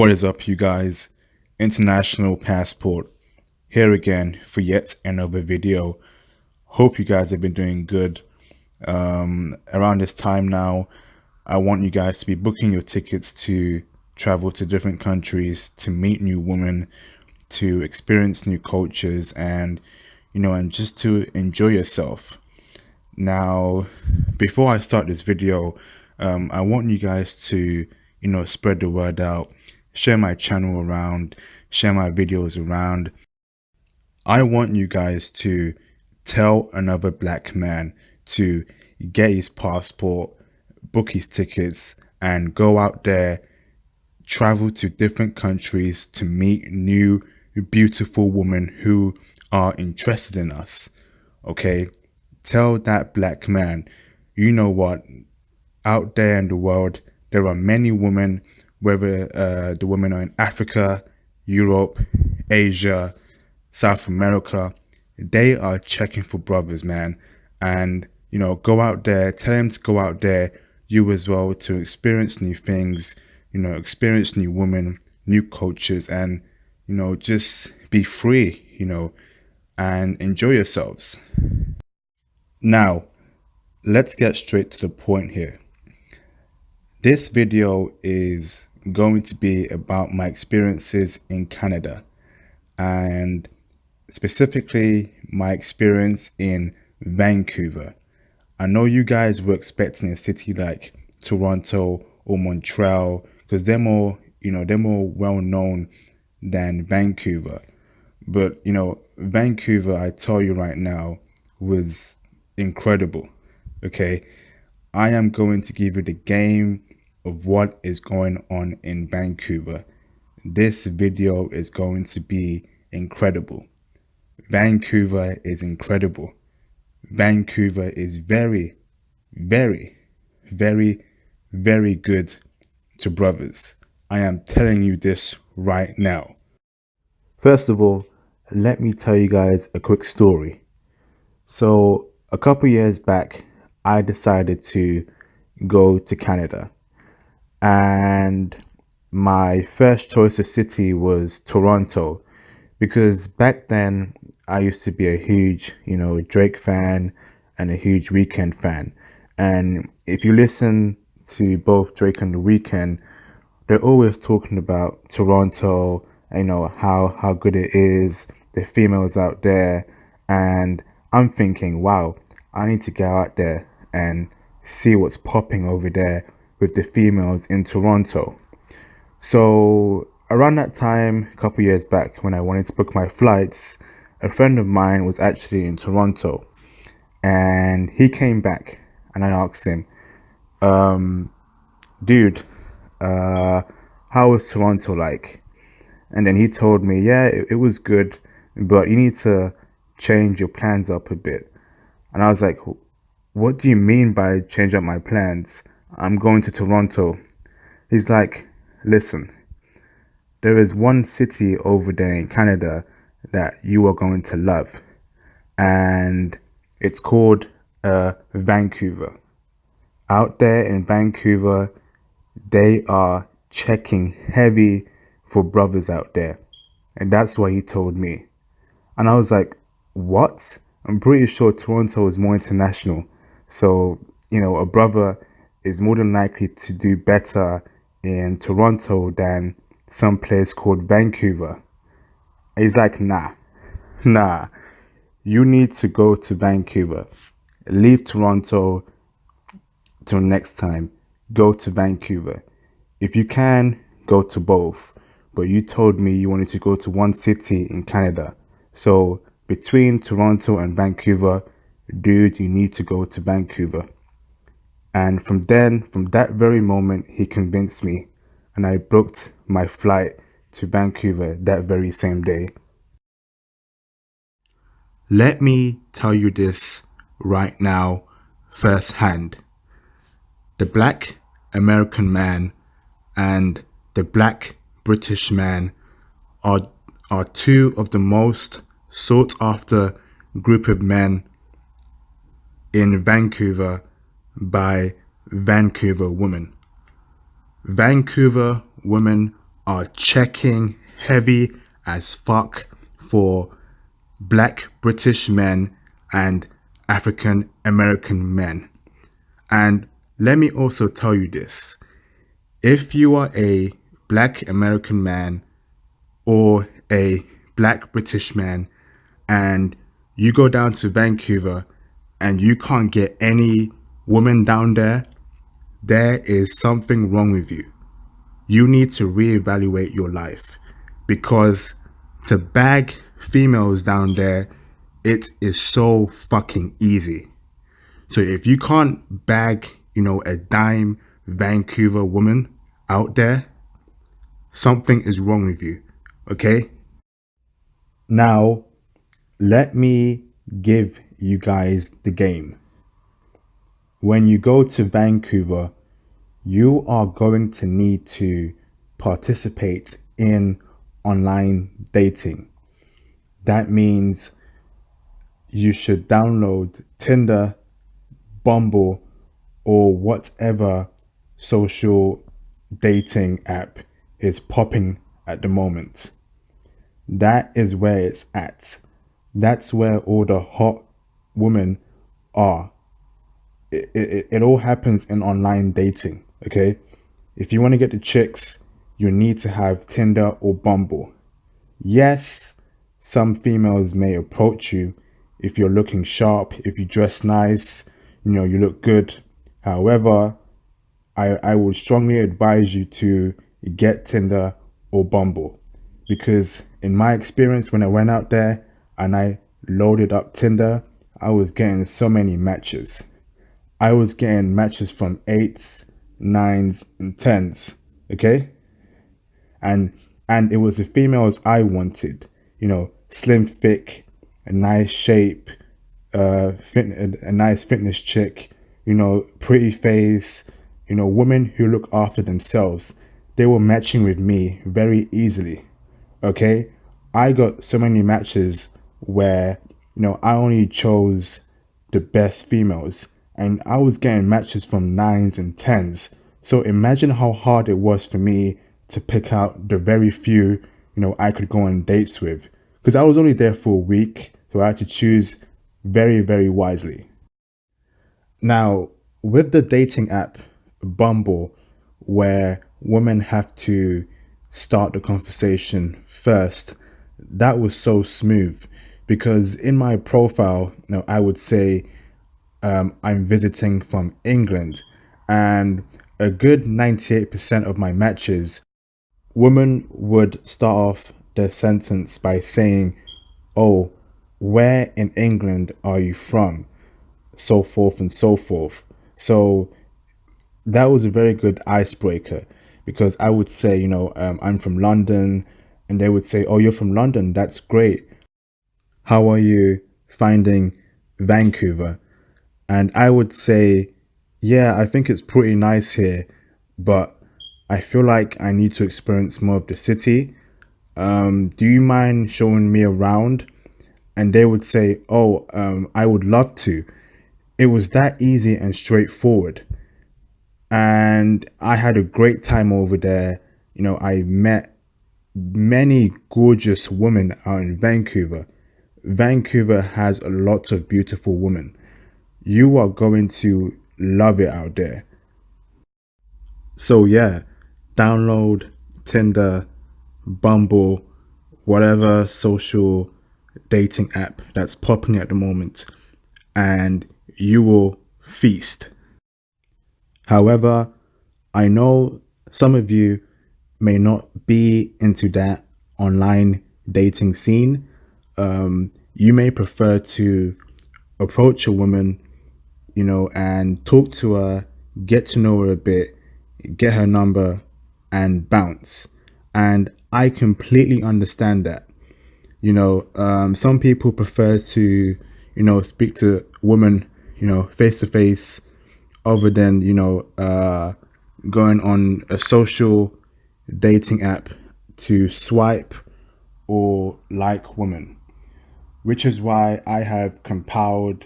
What is up, you guys? International Passport here again for yet another video. Hope you guys have been doing good. Around this time now, I want you guys to be booking your tickets to travel to different countries, to meet new women, to experience new cultures, and just to enjoy yourself. Now, before I start this video, I want you guys to spread the word out, share my channel around, share my videos around. I want you guys to tell another black man to get his passport, book his tickets, and go out there, travel to different countries to meet new beautiful women who are interested in us. Okay, tell that black man, you know what, out there in the world there are many women, whether the women are in Africa, Europe, Asia, South America, they are checking for brothers, man. And go out there, tell them to go out there, you as well, to experience new things, experience new women, new cultures, and just be free, and enjoy yourselves. Now, let's get straight to the point here. This video is going to be about my experiences in Canada, and specifically my experience in Vancouver. I know you guys were expecting a city like Toronto or Montreal because they're more well known than Vancouver. But Vancouver, I tell you right now, was incredible. Okay, I am going to give you the game of what is going on in Vancouver. This video is going to be incredible. Vancouver is incredible. Vancouver is very, very, very, very good to brothers. I am telling you this right now. First of all, let me tell you guys a quick story. So a couple years back, I decided to go to Canada, and my first choice of city was Toronto, because back then I used to be a huge, Drake fan and a huge Weeknd fan. And if you listen to both Drake and The Weeknd, they're always talking about Toronto, how good it is, the females out there. And I'm thinking, wow, I need to go out there and see what's popping over there with the females in Toronto. So around that time, a couple years back, when I wanted to book my flights, a friend of mine was actually in Toronto, and he came back, and I asked him, dude, how was Toronto like? And then he told me, yeah, it was good, but you need to change your plans up a bit. And I was like, what do you mean by change up my plans? I'm going to Toronto. He's like, listen, there is one city over there in Canada that you are going to love, and it's called Vancouver. Out there in Vancouver, they are checking heavy for brothers out there, and that's what he told me. And I was like, what? I'm pretty sure Toronto is more international, so a brother is more than likely to do better in Toronto than some place called Vancouver. He's like, nah, you need to go to Vancouver. Leave Toronto till next time. Go to Vancouver. If you can, go to both. But you told me you wanted to go to one city in Canada. So between Toronto and Vancouver, dude, you need to go to Vancouver. And from that very moment, he convinced me, and I booked my flight to Vancouver that very same day. Let me tell you this right now, firsthand. The black American man and the black British man are two of the most sought after group of men in Vancouver by Vancouver women. Vancouver women are checking heavy as fuck for black British men and African American men. And let me also tell you this. If you are a black American man or a black British man and you go down to Vancouver and you can't get any woman down there, there is something wrong with you. You need to reevaluate your life, because to bag females down there, it is so fucking easy. So if you can't bag, a dime Vancouver woman out there, something is wrong with you. Okay? Now, let me give you guys the game. When you go to Vancouver, you are going to need to participate in online dating. That means you should download Tinder, Bumble, or whatever social dating app is popping at the moment. That is where it's at. That's where all the hot women are. It all happens in online dating, okay? If you want to get the chicks, you need to have Tinder or Bumble. Yes, some females may approach you if you're looking sharp, if you dress nice, you look good. However, I would strongly advise you to get Tinder or Bumble, because in my experience, when I went out there and I loaded up Tinder, I was getting so many matches. I was getting matches from 8s, 9s, and 10s, okay? And it was the females I wanted, slim, thick, a nice shape, a nice fitness chick, pretty face, women who look after themselves. They were matching with me very easily, okay? I got so many matches where, I only chose the best females, and I was getting matches from 9s and 10s. So imagine how hard it was for me to pick out the very few, I could go on dates with. Because I was only there for a week, so I had to choose very, very wisely. Now, with the dating app Bumble, where women have to start the conversation first, that was so smooth, because in my profile, I would say I'm visiting from England, and a good 98% of my matches, women would start off their sentence by saying, "Oh, where in England are you from?" So forth and so forth. So that was a very good icebreaker, because I would say, I'm from London, and they would say, "Oh, you're from London. That's great. How are you finding Vancouver?" And I would say, "Yeah, I think it's pretty nice here, but I feel like I need to experience more of the city. Do you mind showing me around?" And they would say, "Oh, I would love to." It was that easy and straightforward. And I had a great time over there. I met many gorgeous women out in Vancouver. Vancouver has a lot of beautiful women. You are going to love it out there. So yeah, download Tinder, Bumble, whatever social dating app that's popping at the moment, and you will feast. However, I know some of you may not be into that online dating scene. You may prefer to approach a woman, and talk to her, get to know her a bit, get her number, and bounce. And I completely understand that. Some people prefer to, speak to women, face to face, other than, going on a social dating app to swipe or like women, which is why I have compiled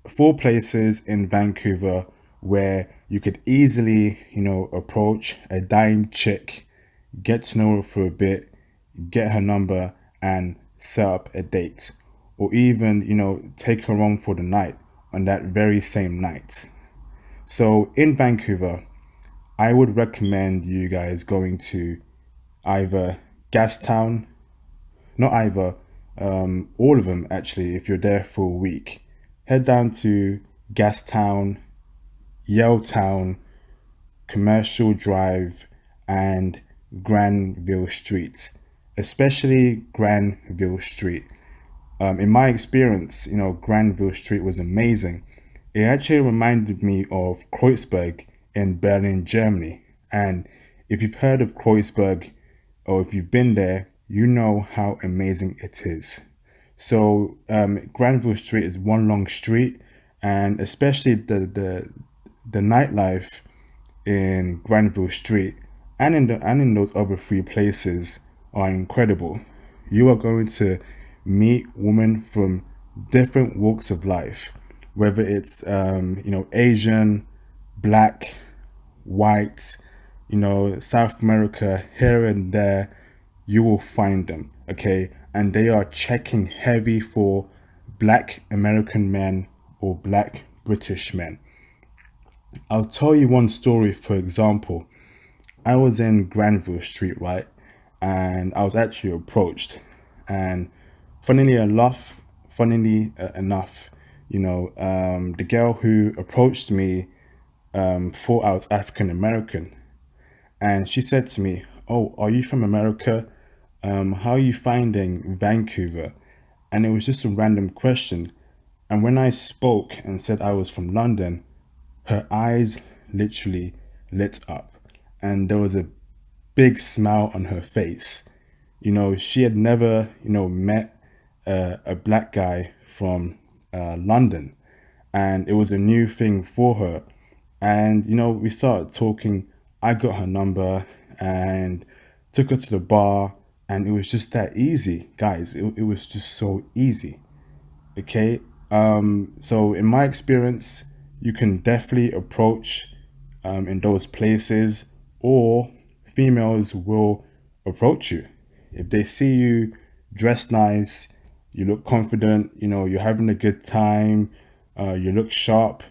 4 places in Vancouver where you could easily, approach a dime chick get to know her for a bit, get her number, and set up a date. Or even, take her on for the night on that very same night. So in Vancouver, I would recommend you guys going to either Gastown, not either, all of them actually, if you're there for a week. Head down to Gastown, Yaletown, Commercial Drive, and Granville Street, especially Granville Street. In my experience, Granville Street was amazing. It actually reminded me of Kreuzberg in Berlin, Germany. And if you've heard of Kreuzberg or if you've been there, you know how amazing it is. So Granville Street is one long street, and especially the nightlife in Granville Street and in those other three places are incredible. You are going to meet women from different walks of life, whether it's Asian, black, white, South America, here and there, you will find them, okay? And they are checking heavy for black American men or black British men. I'll tell you one story, for example. I was in Granville Street, right? And I was actually approached. And funnily enough, the girl who approached me thought I was African American. And she said to me, "Oh, are you from America? How are you finding Vancouver?" And it was just a random question. And when I spoke and said I was from London, her eyes literally lit up. And there was a big smile on her face. She had never, met a black guy from London. And it was a new thing for her. And, we started talking. I got her number and took her to the bar. And it was just that easy, guys. It was just so easy. Okay. So in my experience, you can definitely approach in those places, or females will approach you. If they see you dressed nice, you look confident, you're having a good time, you look sharp,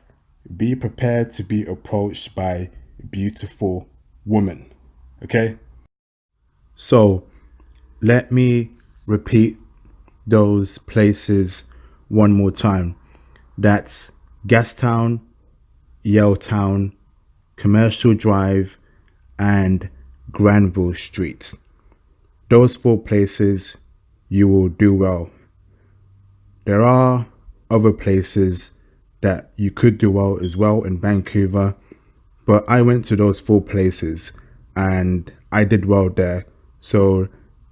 be prepared to be approached by beautiful women. Okay? So let me repeat those places one more time. That's Gastown, Yaletown, Commercial Drive, and Granville Street. Those four places, you will do well. There are other places that you could do well as well in Vancouver, but I went to those four places and I did well there. So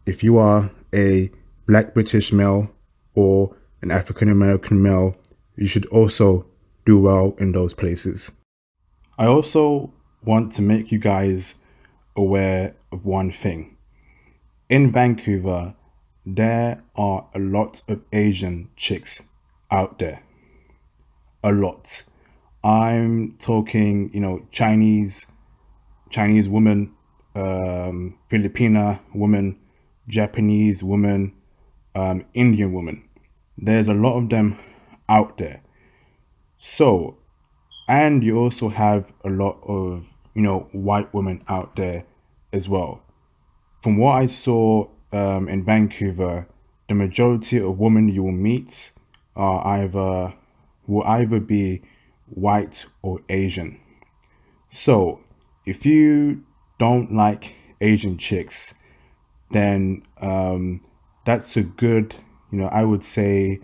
if you are a black British male or an African American male, you should also do well in those places. I also want to make you guys aware of one thing. In Vancouver, there are a lot of Asian chicks out there. A lot. I'm talking, Chinese women, Filipina women, Japanese women, Indian women. There's a lot of them out there. So, and you also have a lot of, white women out there as well. From what I saw in Vancouver, the majority of women you will meet will either be white or Asian. So, if you don't like Asian chicks, then that's a good, I would say,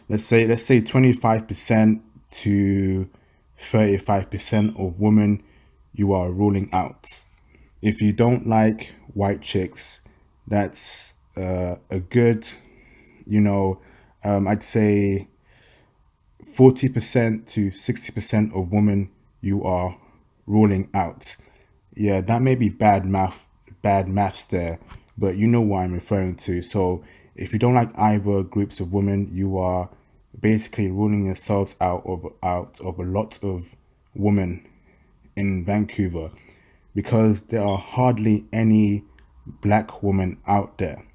let's say 25% to 35% of women you are ruling out. If you don't like white chicks, that's a good, I'd say 40% to 60% of women you are ruling out. Yeah, that may be bad maths there, but you know what I'm referring to. So if you don't like either groups of women, you are basically ruling yourselves out of a lot of women in Vancouver. because there are hardly any black women out there.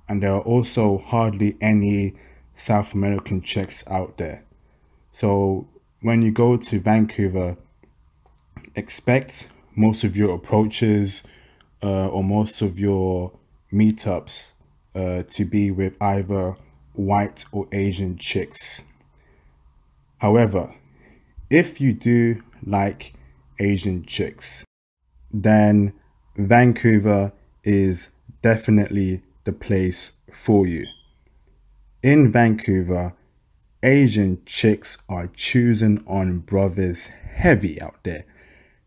And there are also hardly any South American chicks out there. So when you go to Vancouver, expect most of your approaches or most of your meetups to be with either white or Asian chicks. However, if you do like Asian chicks, then Vancouver is definitely the place for you. In Vancouver, Asian chicks are choosing on brothers heavy out there.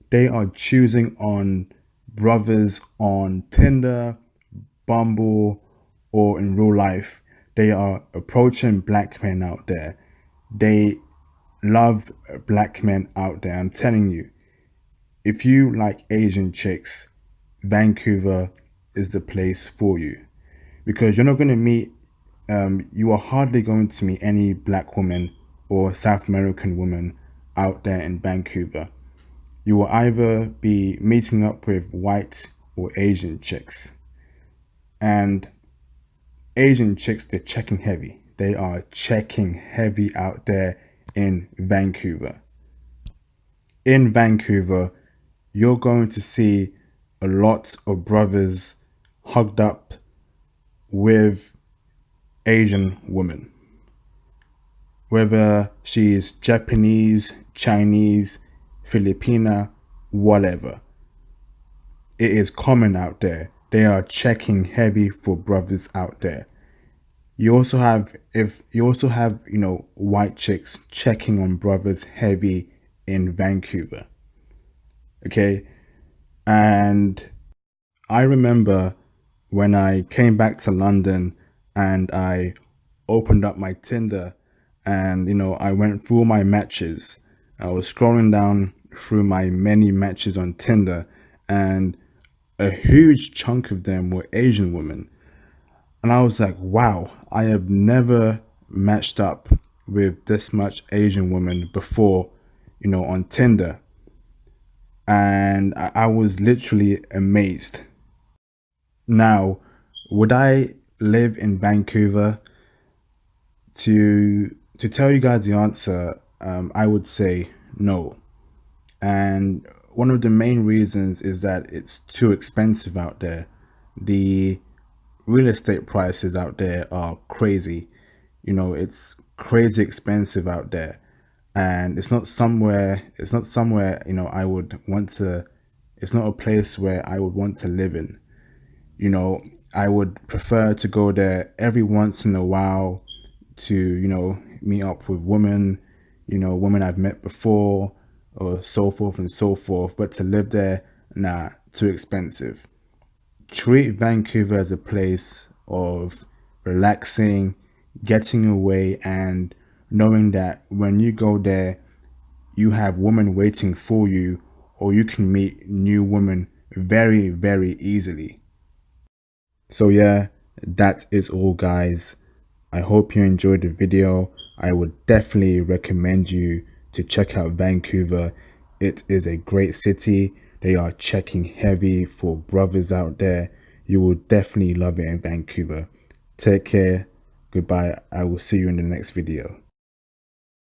They are choosing on brothers on Tinder, Bumble, or in real life. They are approaching black men out there. They love black men out there. I'm telling you, if you like Asian chicks, Vancouver is the place for you, because you're not going to meet, you are hardly going to meet any black woman or South American woman out there in Vancouver. You will either be meeting up with white or Asian chicks. And Asian chicks, they're checking heavy. They are checking heavy out there in Vancouver. In Vancouver, you're going to see a lot of brothers hugged up with Asian women. Whether she is Japanese, Chinese, Filipina, whatever. It is common out there. They are checking heavy for brothers out there. You also have, white chicks checking on brothers heavy in Vancouver. Okay. And I remember when I came back to London and I opened up my Tinder and, I went through my matches. I was scrolling down through my many matches on Tinder, and a huge chunk of them were Asian women. And I was like, wow, I have never matched up with this much Asian women before, on Tinder. And I was literally amazed. Now, would I live in Vancouver? To tell you guys the answer, I would say no. And one of the main reasons is that it's too expensive out there. The real estate prices out there are crazy. It's crazy expensive out there. And it's not somewhere, I would want to, it's not a place where I would want to live in. I would prefer to go there every once in a while to, meet up with women, women I've met before, or so forth and so forth. But to live there, nah, too expensive. Treat Vancouver as a place of relaxing, getting away, and knowing that when you go there, you have women waiting for you, or you can meet new women very, very easily. So yeah, that is all, guys. I hope you enjoyed the video. I would definitely recommend you to check out Vancouver. It is a great city. They are checking heavy for brothers out there. You will definitely love it in Vancouver. Take care. Goodbye. I will see you in the next video.